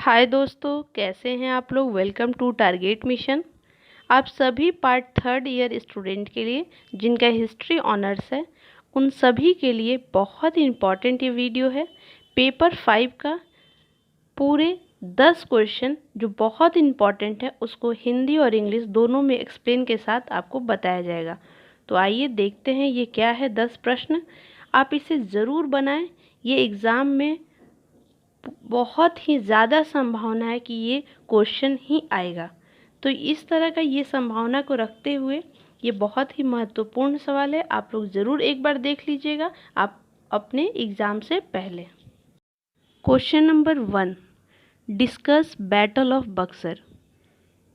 हाय दोस्तों, कैसे हैं आप लोग। Welcome to target mission. आप सभी पार्ट थर्ड ईयर स्टूडेंट के लिए जिनका हिस्ट्री ऑनर्स है उन सभी के लिए बहुत ही इम्पॉर्टेंट ये वीडियो है। पेपर 5 का पूरे 10 क्वेश्चन जो बहुत इम्पॉर्टेंट है उसको हिंदी और इंग्लिश दोनों में एक्सप्लेन के साथ आपको बताया जाएगा। तो आइए देखते हैं ये क्या है 10 प्रश्न। आप इसे ज़रूर बनाएं। ये एग्ज़ाम में बहुत ही ज़्यादा संभावना है कि ये क्वेश्चन ही आएगा। तो इस तरह का ये संभावना को रखते हुए ये बहुत ही महत्वपूर्ण सवाल है। आप लोग ज़रूर एक बार देख लीजिएगा आप अपने एग्ज़ाम से पहले। Question number 1, discuss battle of Buxar,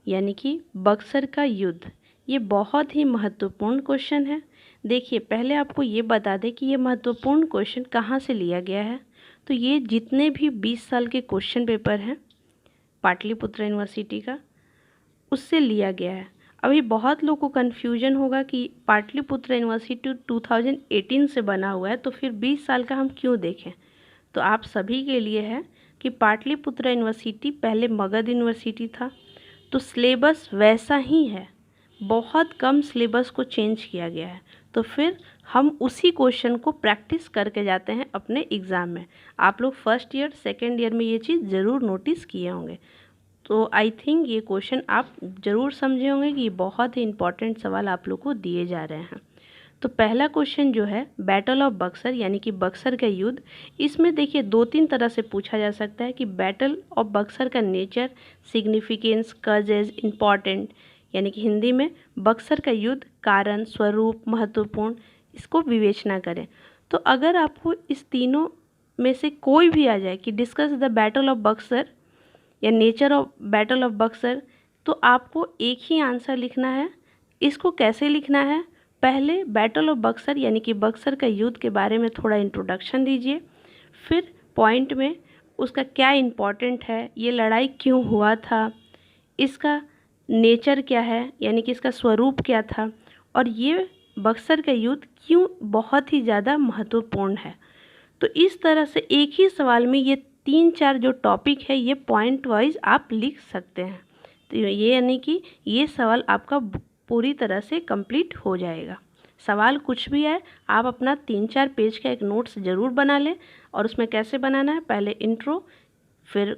यानी कि बक्सर का युद्ध। ये बहुत ही महत्वपूर्ण क्वेश्चन है। देखिए, पहले आपको ये बता दें कि ये महत्वपूर्ण क्वेश्चन कहाँ से लिया गया है। तो ये जितने भी 20 साल के क्वेश्चन पेपर हैं पाटलिपुत्र यूनिवर्सिटी का, उससे लिया गया है। अभी बहुत लोगों को कन्फ्यूजन होगा कि पाटलिपुत्र यूनिवर्सिटी 2018 से बना हुआ है तो फिर 20 साल का हम क्यों देखें। तो आप सभी के लिए है कि पाटलिपुत्र यूनिवर्सिटी पहले मगध यूनिवर्सिटी था, तो सिलेबस वैसा ही है, बहुत कम सिलेबस को चेंज किया गया है। तो फिर हम उसी क्वेश्चन को प्रैक्टिस करके जाते हैं अपने एग्ज़ाम में। आप लोग फर्स्ट ईयर सेकेंड ईयर में ये चीज़ ज़रूर नोटिस किए होंगे। तो आई थिंक ये क्वेश्चन आप ज़रूर समझे होंगे कि ये बहुत ही इंपॉर्टेंट सवाल आप लोग को दिए जा रहे हैं। तो पहला क्वेश्चन जो है बैटल ऑफ बक्सर, यानी कि बक्सर का युद्ध। इसमें देखिए 2-3 तरह से पूछा जा सकता है कि बैटल ऑफ बक्सर का नेचर, सिग्निफिकेंस, कजेज, इम्पॉर्टेंट, यानी कि हिंदी में बक्सर का युद्ध, कारण, स्वरूप, महत्वपूर्ण, इसको विवेचना करें। तो अगर आपको इस तीनों में से कोई भी आ जाए कि discuss the battle of Buxar या nature of battle of Buxar, तो आपको एक ही आंसर लिखना है। इसको कैसे लिखना है, पहले बैटल ऑफ बक्सर यानी कि बक्सर का युद्ध के बारे में थोड़ा इंट्रोडक्शन दीजिए, फिर पॉइंट में उसका क्या इम्पोर्टेंट है, ये लड़ाई क्यों हुआ था, इसका नेचर क्या है यानी कि इसका स्वरूप क्या था, और ये बक्सर का युद्ध क्यों बहुत ही ज़्यादा महत्वपूर्ण है। तो इस तरह से एक ही सवाल में ये 3-4 जो टॉपिक है ये पॉइंट वाइज आप लिख सकते हैं। तो ये यानी कि ये सवाल आपका पूरी तरह से कंप्लीट हो जाएगा। सवाल कुछ भी है, आप अपना 3-4 पेज का एक नोट्स ज़रूर बना लें। और उसमें कैसे बनाना है, पहले इंट्रो, फिर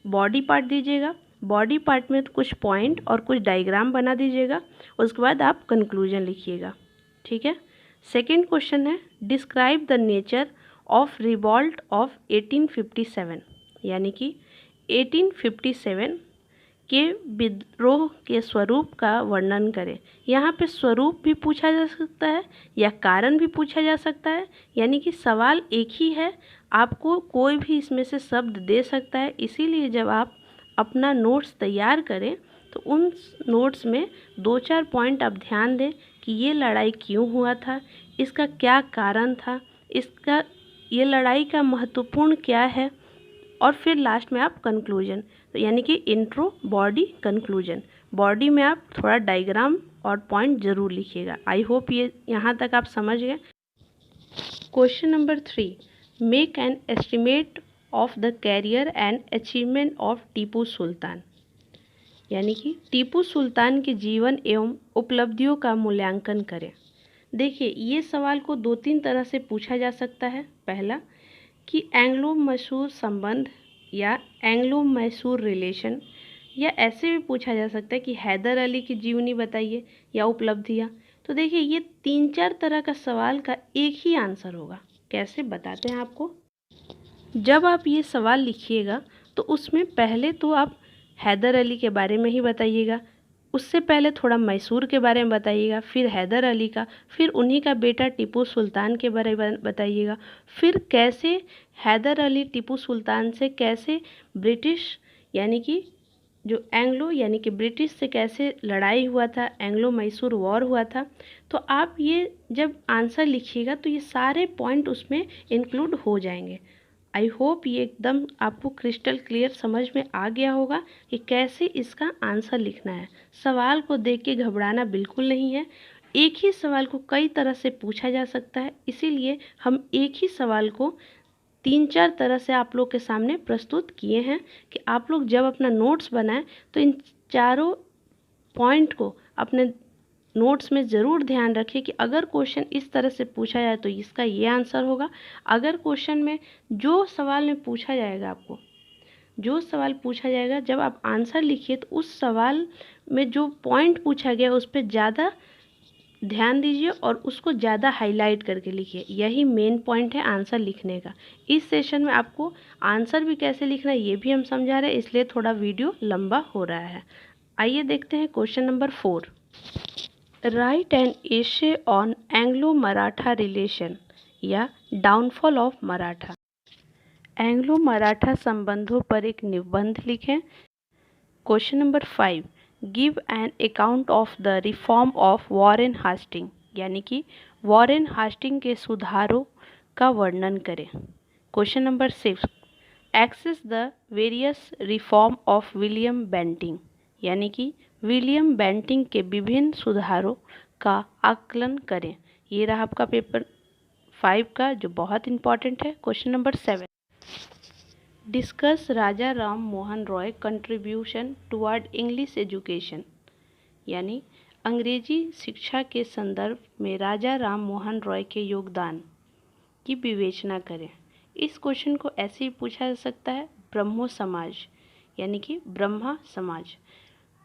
बॉडी पार्ट दीजिएगा, बॉडी पार्ट में कुछ पॉइंट और कुछ डायग्राम बना दीजिएगा, उसके बाद आप कंक्लूजन लिखिएगा। ठीक है। सेकेंड क्वेश्चन है describe the nature of revolt of 1857, यानी कि 1857 के विद्रोह के स्वरूप का वर्णन करें। यहाँ पे स्वरूप भी पूछा जा सकता है या कारण भी पूछा जा सकता है, यानी कि सवाल एक ही है, आपको कोई भी इसमें से शब्द दे सकता है। इसीलिए जब आप अपना नोट्स तैयार करें तो उन नोट्स में 2-4 पॉइंट आप ध्यान दें कि ये लड़ाई क्यों हुआ था, इसका क्या कारण था, इसका ये लड़ाई का महत्वपूर्ण क्या है, और फिर लास्ट में आप कंक्लूजन। तो यानी कि इंट्रो, बॉडी, कंक्लूजन। बॉडी में आप थोड़ा डायग्राम और पॉइंट ज़रूर लिखिएगा। आई होप ये यहाँ तक आप समझ गए। Question number 3, make an estimate of the career and achievement of Tipu Sultan, यानी कि टीपू सुल्तान के जीवन एवं उपलब्धियों का मूल्यांकन करें। देखिए, ये सवाल को 2-3 तरह से पूछा जा सकता है। पहला कि एंग्लो मैसूर संबंध या एंग्लो मैसूर रिलेशन, या ऐसे भी पूछा जा सकता है कि हैदर अली की जीवनी बताइए या उपलब्धियाँ। तो देखिए, ये 3-4 तरह का सवाल का एक ही आंसर होगा। कैसे बताते हैं आपको। जब आप ये सवाल लिखिएगा तो उसमें पहले तो आप हैदर अली के बारे में ही बताइएगा, उससे पहले थोड़ा मैसूर के बारे में बताइएगा, फिर हैदर अली का, फिर उन्हीं का बेटा टीपू सुल्तान के बारे में बताइएगा, फिर कैसे हैदर अली टीपू सुल्तान से कैसे ब्रिटिश यानी कि जो एंग्लो यानी कि ब्रिटिश से कैसे लड़ाई हुआ था, एंग्लो मैसूर वॉर हुआ था। तो आप ये जब आंसर लिखिएगा तो ये सारे पॉइंट उसमें इंक्लूड हो जाएंगे। आई होप ये एकदम आपको क्रिस्टल क्लियर समझ में आ गया होगा कि कैसे इसका आंसर लिखना है। सवाल को देख के घबराना बिल्कुल नहीं है। एक ही सवाल को कई तरह से पूछा जा सकता है, इसीलिए हम एक ही सवाल को 3-4 तरह से आप लोग के सामने प्रस्तुत किए हैं कि आप लोग जब अपना नोट्स बनाएं तो इन चारों पॉइंट को अपने नोट्स में ज़रूर ध्यान रखें कि अगर क्वेश्चन इस तरह से पूछा जाए तो इसका ये आंसर होगा। अगर क्वेश्चन में जो सवाल में पूछा जाएगा, आपको जो सवाल पूछा जाएगा, जब आप आंसर लिखिए तो उस सवाल में जो पॉइंट पूछा गया उस पर ज़्यादा ध्यान दीजिए और उसको ज़्यादा हाईलाइट करके लिखिए। यही मेन पॉइंट है आंसर लिखने का। इस सेशन में आपको आंसर भी कैसे लिखना है ये भी हम समझा रहे हैं, इसलिए थोड़ा वीडियो लंबा हो रहा है। आइए देखते हैं question number 4। Write an essay on Anglo Maratha relation या downfall of Maratha. Anglo Maratha संबंधों पर एक निबंध लिखें। Question number 5। Give an account of the reform of Warren Hasting, यानी कि वॉरेन हास्टिंग के सुधारों का वर्णन करें। Question number 6। Assess the various reform of William Bentinck, यानी कि विलियम बेंटिंग के विभिन्न सुधारों का आकलन करें। ये रहा आपका पेपर 5 का जो बहुत इंपॉर्टेंट है। Question number 7। Discuss Raja Ram Mohan Roy contribution toward English education, यानी अंग्रेजी शिक्षा के संदर्भ में राजा राम मोहन रॉय के योगदान की विवेचना करें। इस क्वेश्चन को ऐसे ही पूछा जा सकता है, ब्रह्मो समाज, यानी कि ब्रह्मा समाज।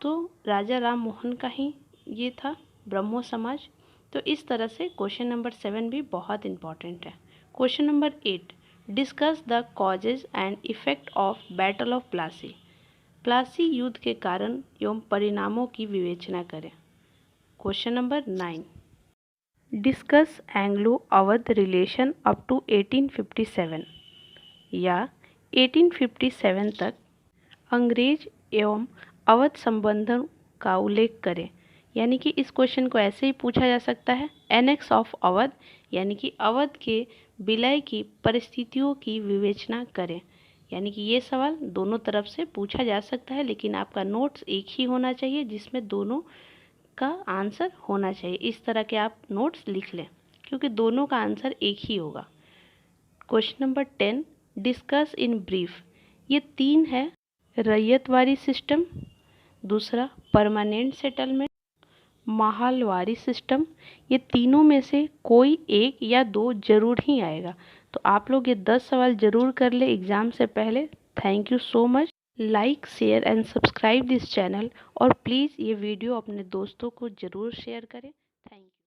तो राजा राम मोहन का ही ये था ब्रह्मो समाज। तो इस तरह से क्वेश्चन नंबर 7 भी बहुत इंपॉर्टेंट है। Question number 8। Discuss the causes and effect of battle of Plassey, Plassey युद्ध के कारण एवं परिणामों की विवेचना करें। Question number 9। Discuss Anglo Awadh relation up to 1857, या 1857 तक अंग्रेज एवं अवध संबंधों का उल्लेख करें। यानी कि इस क्वेश्चन को ऐसे ही पूछा जा सकता है, एनेक्स ऑफ अवध, यानी कि अवध के विलय की परिस्थितियों की विवेचना करें। यानी कि ये सवाल दोनों तरफ से पूछा जा सकता है, लेकिन आपका नोट्स एक ही होना चाहिए जिसमें दोनों का आंसर होना चाहिए। इस तरह के आप नोट्स लिख लें क्योंकि दोनों का आंसर एक ही होगा। Question number 10। Discuss in brief. ये 3 है, रैयतवारी सिस्टम, दूसरा परमानेंट सेटलमेंट, माहलवारी सिस्टम। ये तीनों में से कोई एक या 2 जरूर ही आएगा। तो आप लोग ये 10 सवाल जरूर कर ले एग्ज़ाम से पहले। Thank you so much. Like, share and subscribe this channel और प्लीज़ ये वीडियो अपने दोस्तों को ज़रूर शेयर करें।